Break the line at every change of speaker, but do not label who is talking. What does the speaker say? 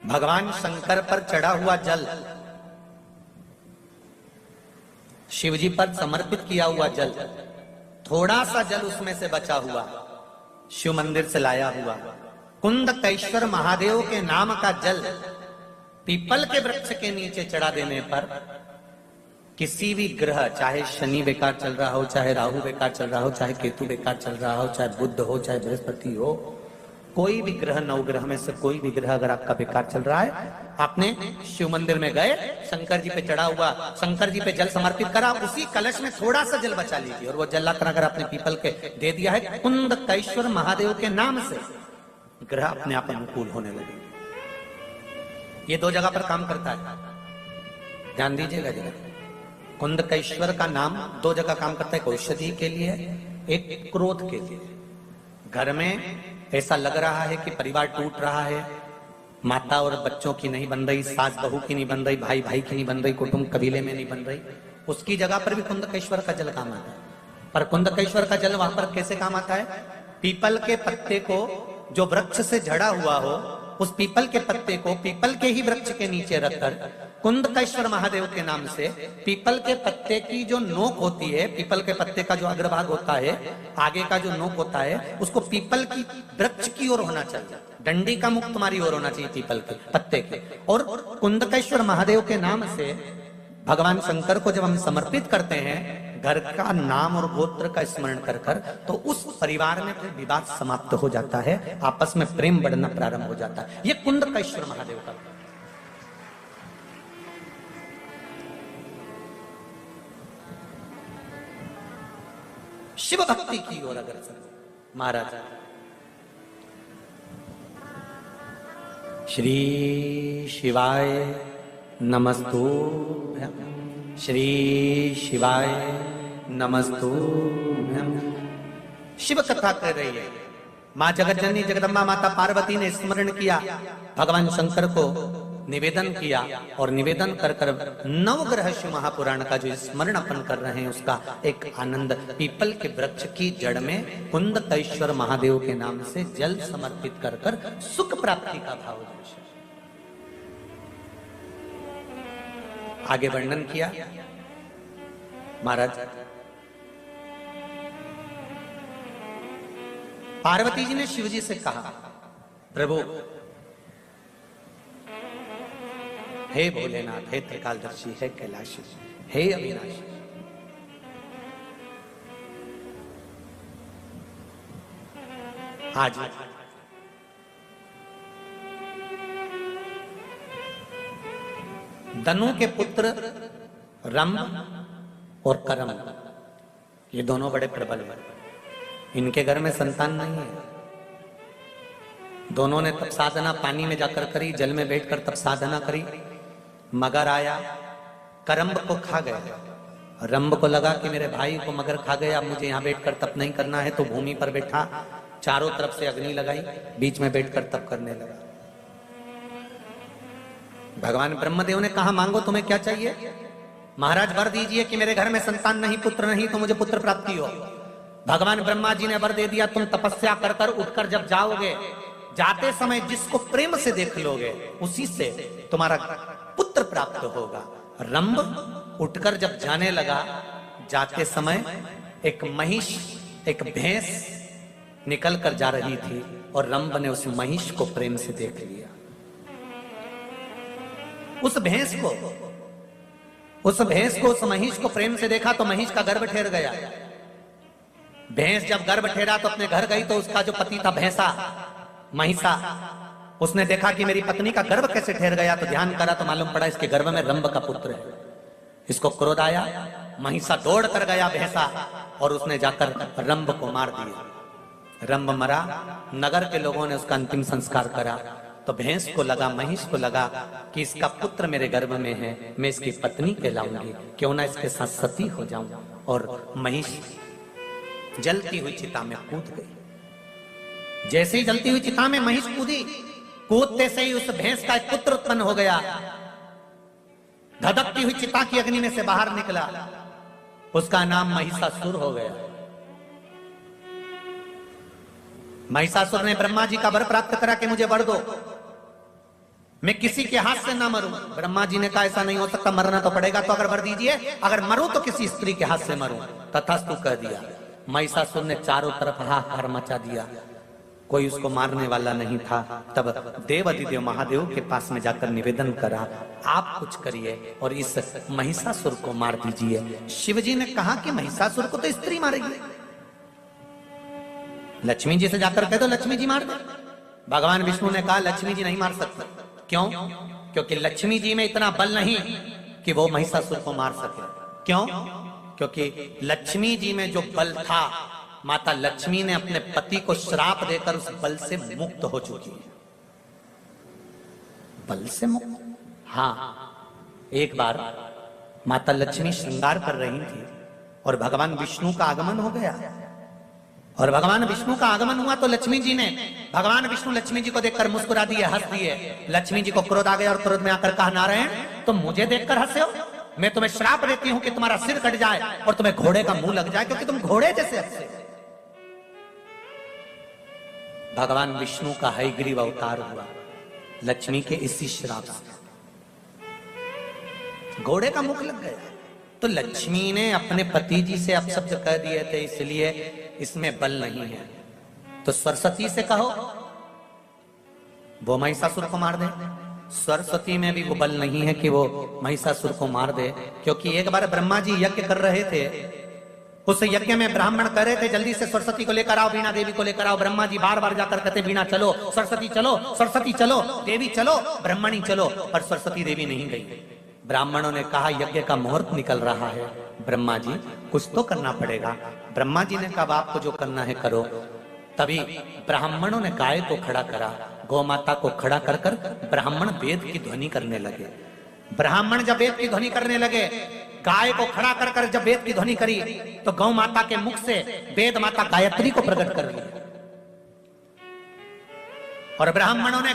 भगवान शंकर पर चढ़ा हुआ जल, शिवजी पर समर्पित किया हुआ जल, थोड़ा सा जल उसमें से बचा हुआ, शिव मंदिर से लाया हुआ, कुंदकेश्वर महादेव के नाम का जल पीपल के वृक्ष के नीचे चढ़ा देने पर किसी भी ग्रह, चाहे शनि बेकार चल रहा हो, चाहे राहु बेकार चल रहा हो, चाहे केतु बेकार चल रहा हो, चाहे बुध हो, चाहे बृहस्पति हो, कोई भी ग्रह, नवग्रह में से कोई भी ग्रह अगर आपका बेकार चल रहा है, आपने शिव मंदिर में गए, शंकर जी पे चढ़ा हुआ, शंकर जी पे जल समर्पित करा, उसी कलश में थोड़ा सा जल बचा लीजिए और वो जल लाकर अगर आपने पीपल के दे दिया है कुंदकेश्वर महादेव के नाम से, ग्रह अपने आप अनुकूल होने लगे। ये दो जगह पर काम करता है, ध्यान दीजिएगा जरा। कुंदकेश्वर का नाम दो जगह काम करता है, एक औषधि के लिए, एक क्रोध के लिए। घर में ऐसा लग रहा है कि परिवार टूट रहा है, माता और बच्चों की नहीं बन रही, सास बहू की नहीं बन रही, भाई भाई की नहीं बन रही, कुटुंब कबीले में नहीं बन रही, उसकी जगह पर भी कुंदकेश्वर का जल काम आता है। पर कुंदकेश्वर का जल वहां पर कैसे काम आता है? पीपल के पत्ते को जो वृक्ष से झड़ा हुआ हो, उस पीपल के पत्ते को पीपल के ही वृक्ष के नीचे रखकर कुंदकेश्वर महादेव के नाम से पीपल के पत्ते की जो नोक होती है, पीपल के पत्ते का जो अग्रभाग होता है, आगे का जो नोक होता है, उसको पीपल की वृक्ष की ओर होना चाहिए, डंडी का मुख तुम्हारी ओर होना चाहिए, पीपल के पत्ते के। और कुंदकेश्वर महादेव के नाम से भगवान शंकर को जब हम समर्पित करते हैं, घर का नाम और गोत्र का स्मरण कर कर, तो उस परिवार में फिर विवाद समाप्त हो जाता है, आपस में प्रेम बढ़ना प्रारंभ हो जाता है। ये कुंदकेश्वर महादेव का। शिव भक्ति की ओर अगर महाराज, श्री शिवाय नमस्तुभ्यं, श्री शिवाय नमस्तुभ्यं। शिव कथा कर रही है, मां जगतजननी जगदम्बा माता पार्वती ने स्मरण किया, भगवान शंकर को निवेदन किया, और निवेदन कर कर नवग्रह शिव महापुराण का जो स्मरण अपन कर रहे हैं उसका एक आनंद, पीपल के वृक्ष की जड़ में कुंदकेश्वर महादेव के नाम से जल समर्पित कर कर सुख प्राप्ति का भाव दर्शाया। आगे वर्णन किया महाराज। पार्वती जी ने शिव जी से कहा, प्रभु हे भोलेनाथ, हे त्रिकालदर्शी, हे कैलाशी, हे अविनाशी, आज दनु के पुत्र रंभ और करम, ये दोनों बड़े प्रबल हैं, इनके घर में संतान नहीं है। दोनों ने तप साधना पानी में जाकर करी, जल में बैठकर तप साधना करी, मगर आया, करम्ब को खा गया। रंभ को लगा कि मेरे भाई को मगर खा गया, अब मुझे यहाँ बैठकर तप नहीं करना है, तो भूमि पर बैठा, चारों तरफ से अग्नि लगाई, बीच में बैठकर तप करने लगा। भगवान ब्रह्मदेव ने कहा, मांगो तुम्हें क्या चाहिए? महाराज वर दीजिए कि मेरे घर में संतान नहीं, पुत्र नहीं, तो मुझे पुत्र प्राप्ति हो। भगवान ब्रह्मा जी ने वर दे दिया, तुम तपस्या कर कर उठकर जब जाओगे, जाते समय जिसको प्रेम से देख लोगे उसी से तुम्हारा पुत्र प्राप्त होगा। रंभ उठकर जब जाने लगा, जाते समय एक महिष, एक भैंस निकल कर जा रही थी, और रंभ ने उस महिष को प्रेम से देख लिया। उस भैंस को, उस महिष को प्रेम से देखा तो महिष का गर्भ ठहर गया। भैंस जब गर्भ ठहरा तो अपने घर गई, तो उसका जो पति था भैंसा, महिषा, उसने देखा कि मेरी पत्नी का गर्भ कैसे ठहर गया, तो ध्यान करा तो मालूम पड़ा इसके गर्भ में रंभ का पुत्र है। इसको क्रोध आया, महिषा दौड़ कर गया भैंसा, और उसने जाकर रंभ को मार दिया। रंभ मरा, नगर के लोगों ने उसका अंतिम संस्कार करा, तो भैंस को लगा, महिष को लगा कि इसका पुत्र मेरे गर्भ में है, मैं इसकी पत्नी कहलाऊंगी, क्यों ना इसके साथ सती हो जाऊं। और महिष जलती हुई चिता में कूद गई। जैसे ही जलती हुई चिता में महिष कूदी, कूदते से ही उस भैंस का एक पुत्र उत्पन्न हो गया, धधकती हुई चिता की अग्नि में से बाहर निकला, उसका नाम महिषासुर हो गया। महिषासुर ने ब्रह्मा जी का वर प्राप्त करा कि मुझे वर दो, मैं किसी के हाथ से ना मरूं। ब्रह्मा जी ने कहा ऐसा नहीं हो सकता, मरना तो पड़ेगा, तो अगर वर दीजिए, अगर मरूं तो किसी स्त्री के हाथ से मरूं। तथास्तु कह दिया। महिषासुर ने चारों तरफ हाहाकार मचा दिया, कोई उसको मारने वाला नहीं था। तब देवाधिदेव महादेव के पास में जाकर निवेदन करा, आप कुछ करिए और इस महिषासुर को मार दीजिए। शिवजी ने कहा कि महिषासुर को तो स्त्री मारेगी, लक्ष्मी जी से जाकर कह दो लक्ष्मी जी मार दे। भगवान विष्णु ने कहा लक्ष्मी जी नहीं मार सकते। क्यों? क्योंकि लक्ष्मी जी में इतना बल नहीं कि वो महिषासुर को मार सके। क्यों? क्योंकि लक्ष्मी जी में जो बल था, माता लक्ष्मी ने अपने पति को श्राप देकर उस बल से मुक्त हो चुकी है। बल से मुक्त? हाँ, एक बार माता लक्ष्मी श्रृंगार कर रही थी और भगवान विष्णु का आगमन हो गया। और भगवान विष्णु का आगमन हुआ तो लक्ष्मी जी ने, भगवान विष्णु लक्ष्मी जी को देखकर मुस्कुरा दिए, हंस दिए। लक्ष्मी जी को क्रोध आ गया और क्रोध में आकर कहा, नारायण तुम मुझे देखकर हंसे हो? मैं तुम्हें श्राप देती हूं कि तुम्हारा सिर कट जाए और तुम्हें घोड़े का मुंह लग जाए, क्योंकि तुम घोड़े जैसे हंसे। भगवान विष्णु का हयग्रीव अवतार हुआ लक्ष्मी के इसी श्राप से, घोड़े का मुख लग गया। तो लक्ष्मी ने अपने पति जी से अपशब्द कह दिए थे, इसलिए इसमें बल नहीं है। तो सरस्वती से कहो वो महिषासुर को मार दे। सरस्वती में भी वो बल नहीं है कि वो महिषासुर को मार दे, क्योंकि एक बार ब्रह्मा जी यज्ञ कर रहे थे, उस यज्ञ में ब्राह्मण कह रहे थे जल्दी से सरस्वती को लेकर आओ, वीणा देवी को लेकर आओ। ब्रह्मा जी बार बार जाकर कहते वीणा चलो, सरस्वती चलो, सरस्वती चलो, देवी चलो, ब्रह्मणी चलो, पर सरस्वती देवी नहीं गई। ब्राह्मणों ने कहा यज्ञ का मुहूर्त निकल रहा है, ब्रह्मा जी कुछ तो करना पड़ेगा। ब्रह्मा जी ने कहा आपको जो करना है करो। तभी ब्राह्मणों ने गाय को खड़ा करा, गौ माता को खड़ा कर कर ब्राह्मण वेद की ध्वनि करने लगे। ब्राह्मण जब वेद की ध्वनि करने लगे, गाय को खड़ा कर कर जब वेद की ध्वनि करी, तो गौ माता के मुख से वेद माता गायत्री को प्रकट कर दिया। और ब्राह्मणों ने